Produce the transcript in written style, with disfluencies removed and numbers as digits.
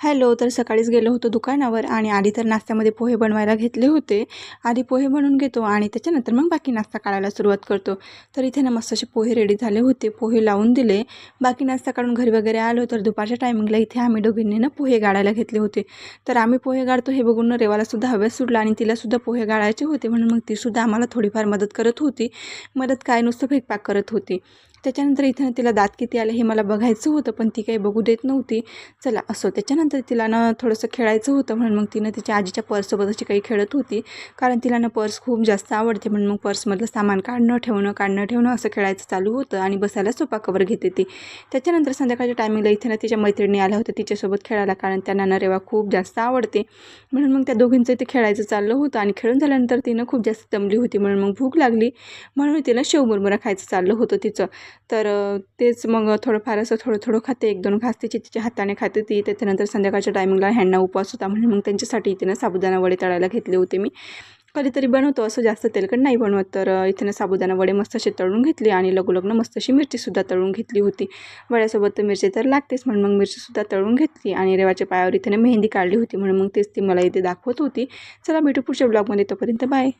Hello. तर सकाळीच गेलो होतो दुकानावर आणि आधी तर नाश्त्यामध्ये पोहे बनवायला घेतले होते. आधी पोहे बनवून घेतो आणि त्याच्यानंतर मग बाकी नाश्ता काढायला सुरुवात करतो. तर इथे ना मस्त असे पोहे रेडी झाले होते. पोहे लावून दिले. बाकी नाश्ता काढून घरी वगैरे आलो तर दुपारच्या टायमिंगला इथे आम्ही दोघींनी ना पोहे गाळायला घेतले होते. तर आम्ही पोहे गाळतो हे बघून ना रेवालासुद्धा हवेस सुटला आणि तिलासुद्धा पोहे गाळायचे होते, म्हणून मग तीसुद्धा आम्हाला थोडीफार मदत करत होती. मदत काय, नुसतं फेकपाक करत होती. त्याच्यानंतर इथं तिला दात किती आले हे मला बघायचं होतं, पण ती काही बघू देत नव्हती. चला असो. त्याच्यानंतर तिला ना थोडंसं खेळायचं होतं, म्हणून मग तिनं तिच्या आजीच्या पर्ससोबत अशी काही खेळत होती. कारण तिला ना पर्स खूप जास्त आवडते, म्हणून मग पर्समधलं सामान काढणं ठेवणं असं खेळायचं चालू होतं आणि बसायला सोफा कवर घेते ती. त्याच्यानंतर संध्याकाळच्या टायमिंगला इथे ना तिच्या मैत्रिणी आल्या होत्या तिच्यासोबत खेळायला, कारण त्यांना ना रेवा खूप जास्त आवडते. म्हणून मग त्या दोघींचं इथे खेळायचं चाललं होतं आणि खेळून झाल्यानंतर तिनं खूप जास्त दमली होती, म्हणून मग भूक लागली, म्हणून तिनं शेव मुरमुरा खायचं चाललं होतं तिचं. तर तेच मग थोडंफार असं थोडं खाते, 1-2 घास तिच्या हाताने खाते ती. त्याच्यानंतर संध्याकाळच्या टायमिंगला ह्यांना उपवास होता, म्हणून मग त्यांच्यासाठी इथे ना साबुदाणा वडे तळायला घेतले होते मी. कधीतरी बनवतो असं, जास्त तेलकट नाही बनवत. तर इथे ना साबुदाणा वडे मस्त असे तळून घेतले आणि लगोलग मस्त अशी मिरचीसुद्धा तळून घेतली होती. वड्यासोबत तर मिरची तर लागतेच, म्हणून मग मिरचीसुद्धा तळून घेतली आणि रेवाच्या पायावर इथे ना मेहंदी काढली होती, म्हणून मग तेच ती मला इथे दाखवत होती. चला भेटू पुढच्या ब्लॉगमध्ये, तोपर्यंत बाय.